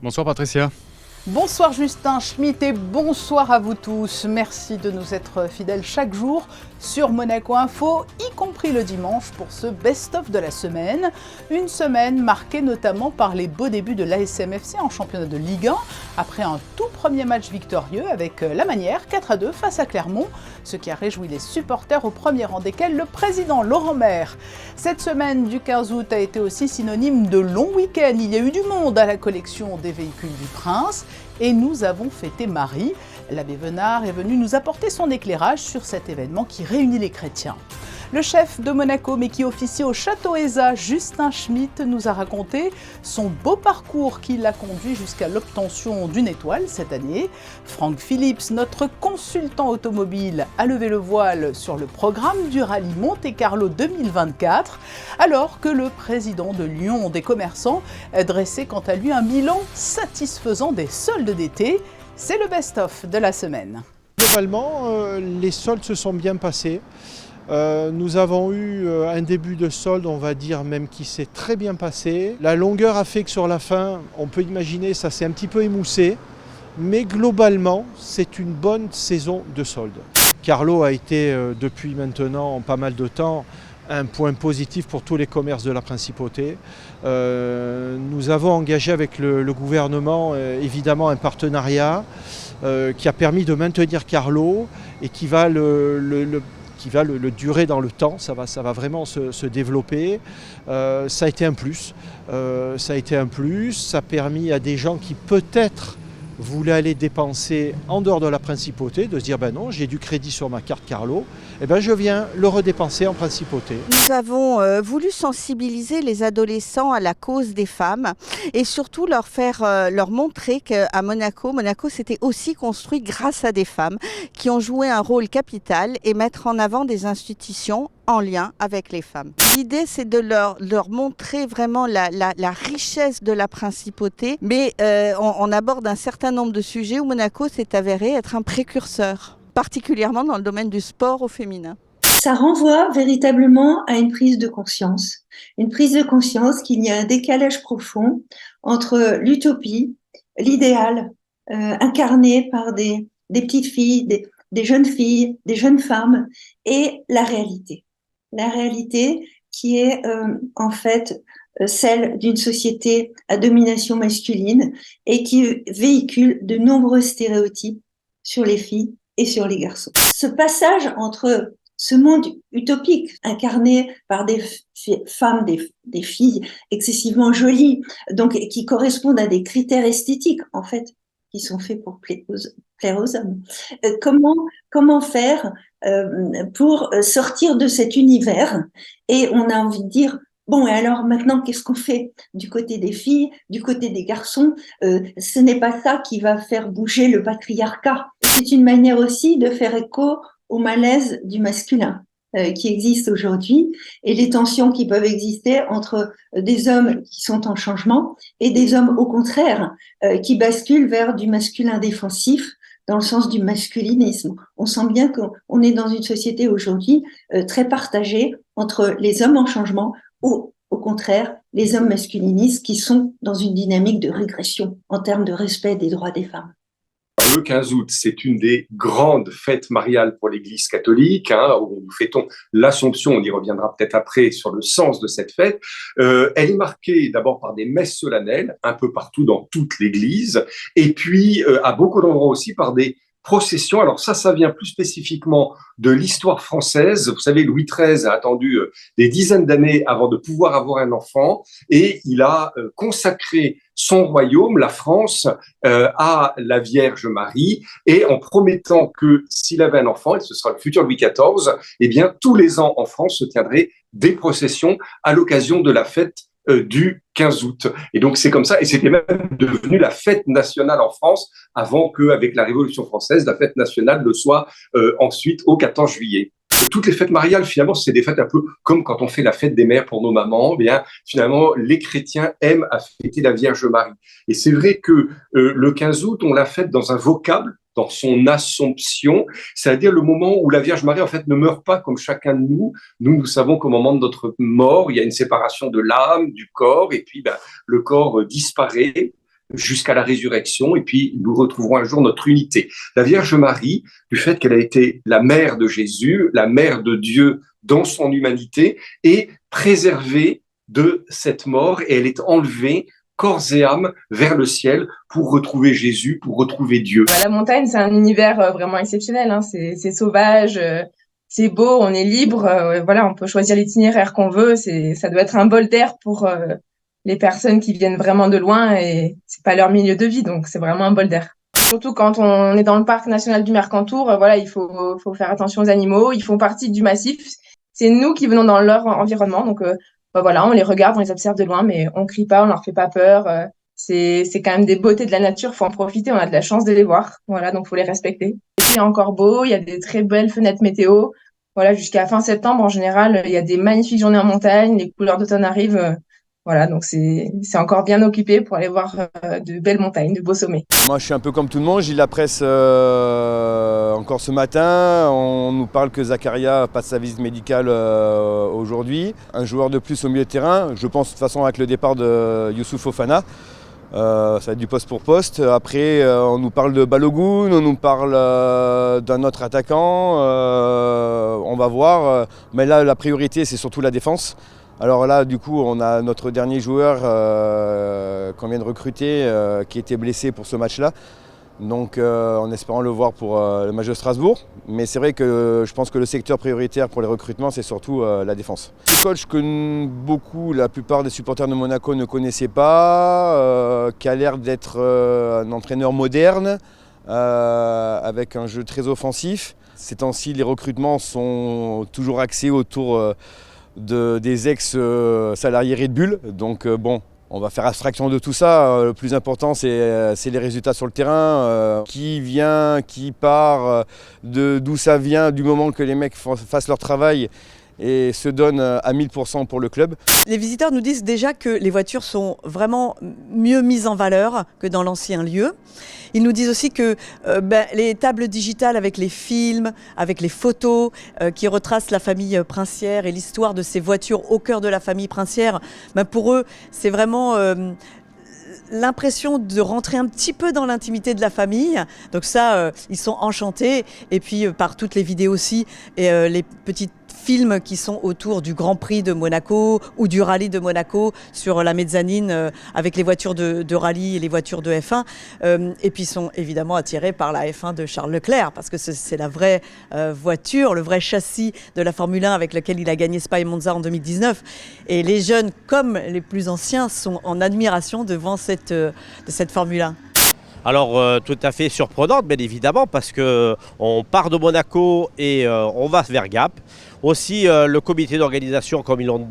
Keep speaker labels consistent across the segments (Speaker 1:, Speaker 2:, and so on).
Speaker 1: Bonsoir Patricia.
Speaker 2: Bonsoir Justin Schmitt et bonsoir à vous tous. Merci de nous être fidèles chaque jour sur Monaco Info, y compris le dimanche pour ce best-of de la semaine. Une semaine marquée notamment par les beaux débuts de l'ASM FC en championnat de Ligue 1, après un tout premier match victorieux avec la manière 4-2 face à Clermont, ce qui a réjoui les supporters au premier rang desquels le président Laurent Maire. Cette semaine du 15 août a été aussi synonyme de long week-end. Il y a eu du monde à la collection des véhicules du Prince. Et nous avons fêté Marie. L'abbé Venard est venu nous apporter son éclairage sur cet événement qui réunit les chrétiens. Le chef de Monaco, mais qui officie au Château Eza, Justin Schmitt, nous a raconté son beau parcours qui l'a conduit jusqu'à l'obtention d'une étoile cette année. Franck Phillips, notre consultant automobile, a levé le voile sur le programme du rallye Monte-Carlo 2024, alors que le président de l'Union des commerçants dressait quant à lui un bilan satisfaisant des soldes d'été. C'est le best-of de la semaine.
Speaker 3: Globalement, les soldes se sont bien passés. Nous avons eu un début de solde, on va dire même qui s'est très bien passé. La longueur a fait que sur la fin, on peut imaginer, ça s'est un petit peu émoussé. Mais globalement, c'est une bonne saison de solde. Carlo a été depuis maintenant pas mal de temps un point positif pour tous les commerces de la Principauté. Nous avons engagé avec le gouvernement évidemment un partenariat qui a permis de maintenir Carlo et qui va le durer dans le temps, ça va vraiment se développer. Ça a été un plus. Ça a permis à des gens qui peut-être voulaient aller dépenser en dehors de la Principauté, de se dire ben non, j'ai du crédit sur ma carte Carlo, et ben je viens le redépenser en Principauté.
Speaker 4: Nous avons voulu sensibiliser les adolescents à la cause des femmes et surtout leur montrer qu'à Monaco s'était aussi construit grâce à des femmes qui ont joué un rôle capital et mettre en avant des institutions en lien avec les femmes. L'idée, c'est de leur montrer vraiment la richesse de la principauté, mais on aborde un certain nombre de sujets où Monaco s'est avéré être un précurseur, particulièrement dans le domaine du sport au féminin.
Speaker 5: Ça renvoie véritablement à une prise de conscience qu'il y a un décalage profond entre l'utopie, l'idéal incarné par des petites filles, des jeunes filles, des jeunes femmes, et la réalité. La réalité qui est en fait celle d'une société à domination masculine et qui véhicule de nombreux stéréotypes sur les filles et sur les garçons. Ce passage entre ce monde utopique incarné par des femmes, des filles excessivement jolies, donc qui correspondent à des critères esthétiques en fait, qui sont faits pour plaire aux hommes. Comment faire pour sortir de cet univers? Et on a envie de dire, bon, et alors maintenant, qu'est-ce qu'on fait du côté des filles, du côté des garçons? Ce n'est pas ça qui va faire bouger le patriarcat. C'est une manière aussi de faire écho au malaise du masculin qui existe aujourd'hui et les tensions qui peuvent exister entre des hommes qui sont en changement et des hommes au contraire qui basculent vers du masculin défensif dans le sens du masculinisme. On sent bien qu'on est dans une société aujourd'hui très partagée entre les hommes en changement ou au contraire les hommes masculinistes qui sont dans une dynamique de régression en termes de respect des droits des femmes.
Speaker 6: Le 15 août, c'est une des grandes fêtes mariales pour l'Église catholique, où nous fêtons l'Assomption. On y reviendra peut-être après sur le sens de cette fête. Elle est marquée d'abord par des messes solennelles, un peu partout dans toute l'Église, et puis à beaucoup d'endroits aussi par des processions. Alors ça vient plus spécifiquement de l'histoire française. Vous savez, Louis XIII a attendu des dizaines d'années avant de pouvoir avoir un enfant, et il a consacré son royaume, la France, à la Vierge Marie, et en promettant que s'il avait un enfant, et ce sera le futur Louis XIV, eh bien, tous les ans en France se tiendraient des processions à l'occasion de la fête du 15 août. Et donc, c'est comme ça, et c'était même devenu la fête nationale en France, avant qu'avec la Révolution française, la fête nationale le soit ensuite au 14 juillet. Toutes les fêtes mariales, finalement, c'est des fêtes un peu comme quand on fait la fête des mères pour nos mamans. Eh bien, finalement, les chrétiens aiment à fêter la Vierge Marie. Et c'est vrai que le 15 août, on la fête dans un vocable, dans son Assomption, c'est-à-dire le moment où la Vierge Marie, en fait, ne meurt pas comme chacun de nous. Nous savons qu'au moment de notre mort, il y a une séparation de l'âme, du corps, et puis le corps disparaît. jusqu'à la résurrection, et puis nous retrouverons un jour notre unité. La Vierge Marie, du fait qu'elle a été la mère de Jésus, la mère de Dieu dans son humanité, est préservée de cette mort et elle est enlevée corps et âme vers le ciel pour retrouver Jésus, pour retrouver Dieu.
Speaker 1: La montagne, c'est un univers vraiment exceptionnel, hein. C'est sauvage, c'est beau, on est libre, voilà, on peut choisir l'itinéraire qu'on veut. Ça doit être un bol d'air pour les personnes qui viennent vraiment de loin et c'est pas leur milieu de vie, donc c'est vraiment un bol d'air. Surtout quand on est dans le parc national du Mercantour, voilà, il faut faire attention aux animaux, ils font partie du massif. C'est nous qui venons dans leur environnement, donc voilà, on les regarde, on les observe de loin, mais on crie pas, on leur fait pas peur. C'est quand même des beautés de la nature, faut en profiter, on a de la chance de les voir. Voilà, donc faut les respecter. Il est encore beau, il y a des très belles fenêtres météo. Voilà, jusqu'à fin septembre, en général, il y a des magnifiques journées en montagne, les couleurs d'automne arrivent. Voilà, donc c'est encore bien occupé pour aller voir de belles montagnes, de beaux sommets.
Speaker 7: Moi, je suis un peu comme tout le monde. J'ai la presse encore ce matin. On nous parle que Zakaria passe sa visite médicale aujourd'hui. Un joueur de plus au milieu de terrain. Je pense de toute façon avec le départ de Youssouf Fofana. Ça va être du poste pour poste. Après, on nous parle de Balogun, on nous parle d'un autre attaquant. On va voir. Mais là, la priorité, c'est surtout la défense. Alors là, du coup, on a notre dernier joueur qu'on vient de recruter qui était blessé pour ce match-là. Donc en espérant le voir pour le match de Strasbourg. Mais c'est vrai que je pense que le secteur prioritaire pour les recrutements, c'est surtout la défense. Le coach que beaucoup, la plupart des supporters de Monaco ne connaissaient pas, qui a l'air d'être un entraîneur moderne, avec un jeu très offensif. Ces temps-ci, les recrutements sont toujours axés autour des ex-salariés Red Bull. Donc bon, on va faire abstraction de tout ça. Le plus important, c'est les résultats sur le terrain. Qui vient, qui part, d'où ça vient, du moment que les mecs fassent leur travail et se donnent à 1000% pour le club.
Speaker 8: Les visiteurs nous disent déjà que les voitures sont vraiment mieux mises en valeur que dans l'ancien lieu. Ils nous disent aussi que les tables digitales avec les films, avec les photos qui retracent la famille princière et l'histoire de ces voitures au cœur de la famille princière, pour eux, c'est vraiment l'impression de rentrer un petit peu dans l'intimité de la famille. Donc ça, ils sont enchantés. Et puis par toutes les vidéos aussi et les petites films qui sont autour du Grand Prix de Monaco ou du rallye de Monaco sur la mezzanine avec les voitures de rallye et les voitures de F1. Et puis ils sont évidemment attirés par la F1 de Charles Leclerc parce que c'est la vraie voiture, le vrai châssis de la Formule 1 avec lequel il a gagné Spa et Monza en 2019. Et les jeunes comme les plus anciens sont en admiration devant cette Formule 1.
Speaker 9: Alors tout à fait surprenante bien évidemment parce qu'on part de Monaco et on va vers Gap. Aussi le comité d'organisation comme ils l'ont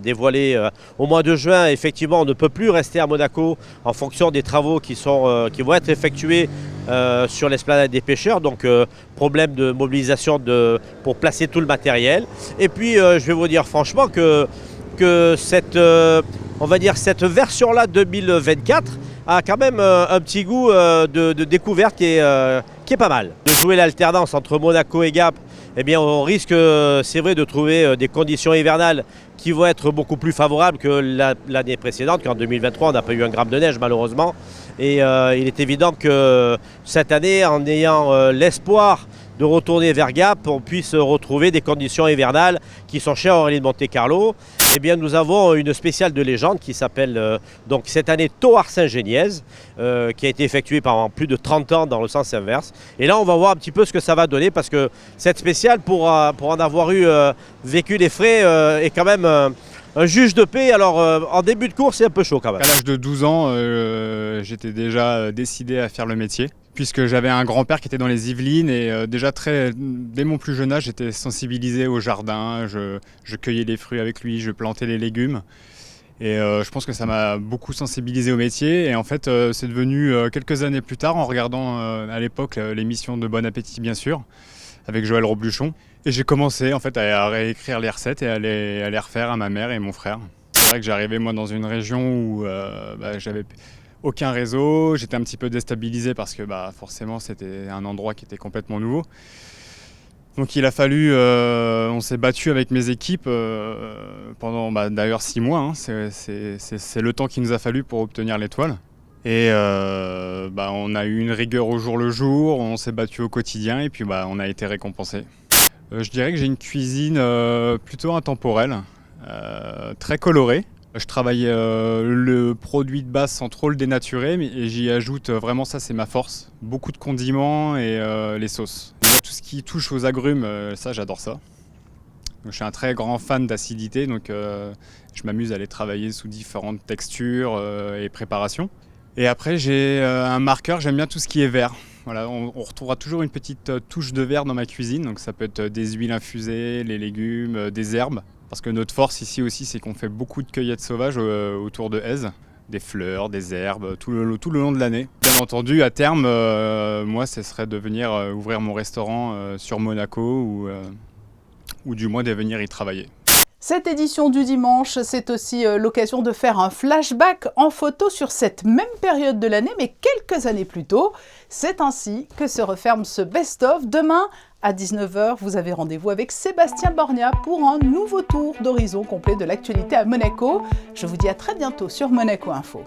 Speaker 9: dévoilé au mois de juin, effectivement on ne peut plus rester à Monaco en fonction des travaux qui vont être effectués sur l'esplanade des pêcheurs. Donc problème de mobilisation pour placer tout le matériel. Et puis je vais vous dire franchement que cette version-là 2024 a quand même un petit goût de découverte qui est pas mal. De jouer l'alternance entre Monaco et Gap, eh bien on risque, c'est vrai, de trouver des conditions hivernales qui vont être beaucoup plus favorables que l'année précédente, qu'en 2023 on n'a pas eu un gramme de neige malheureusement. Et il est évident que cette année, en ayant l'espoir de retourner vers Gap, on puisse retrouver des conditions hivernales qui sont chères au rallye de Monte-Carlo. Eh bien, nous avons une spéciale de légende qui s'appelle donc cette année Thor Saint-Genièse, qui a été effectuée pendant plus de 30 ans dans le sens inverse. Et là, on va voir un petit peu ce que ça va donner parce que cette spéciale, pour en avoir vécu les frais, est quand même un juge de paix. Alors, en début de course, c'est un peu chaud quand même.
Speaker 10: À l'âge de 12 ans, j'étais déjà décidé à faire le métier, puisque j'avais un grand-père qui était dans les Yvelines et déjà dès mon plus jeune âge, j'étais sensibilisé au jardin, je cueillais les fruits avec lui, je plantais les légumes. Et je pense que ça m'a beaucoup sensibilisé au métier. Et en fait, c'est devenu quelques années plus tard, en regardant à l'époque l'émission de Bon Appétit, bien sûr, avec Joël Robluchon. Et j'ai commencé en fait à réécrire les recettes et à les refaire à ma mère et mon frère. C'est vrai que j'arrivais moi dans une région où j'avais aucun réseau, j'étais un petit peu déstabilisé parce que forcément c'était un endroit qui était complètement nouveau. Donc il a fallu, on s'est battu avec mes équipes pendant d'ailleurs 6 mois, hein. C'est le temps qu'il nous a fallu pour obtenir l'étoile. Et on a eu une rigueur au jour le jour, on s'est battu au quotidien et puis on a été récompensé. Je dirais que j'ai une cuisine plutôt intemporelle, très colorée. Je travaille le produit de base sans trop le dénaturer et j'y ajoute vraiment, ça c'est ma force, beaucoup de condiments et les sauces. Déjà, tout ce qui touche aux agrumes, ça j'adore ça. Donc, je suis un très grand fan d'acidité, donc je m'amuse à aller travailler sous différentes textures et préparations. Et après j'ai un marqueur, j'aime bien tout ce qui est vert. Voilà, on retrouvera toujours une petite touche de vert dans ma cuisine, donc ça peut être des huiles infusées, les légumes, des herbes. Parce que notre force ici aussi, c'est qu'on fait beaucoup de cueillettes sauvages autour de Èze. Des fleurs, des herbes, tout le long de l'année. Bien entendu, à terme, moi, ce serait de venir ouvrir mon restaurant sur Monaco ou du moins de venir y travailler.
Speaker 2: Cette édition du dimanche, c'est aussi l'occasion de faire un flashback en photo sur cette même période de l'année, mais quelques années plus tôt. C'est ainsi que se referme ce best-of. Demain, à 19h, vous avez rendez-vous avec Sébastien Borgna pour un nouveau tour d'horizon complet de l'actualité à Monaco. Je vous dis à très bientôt sur Monaco Info.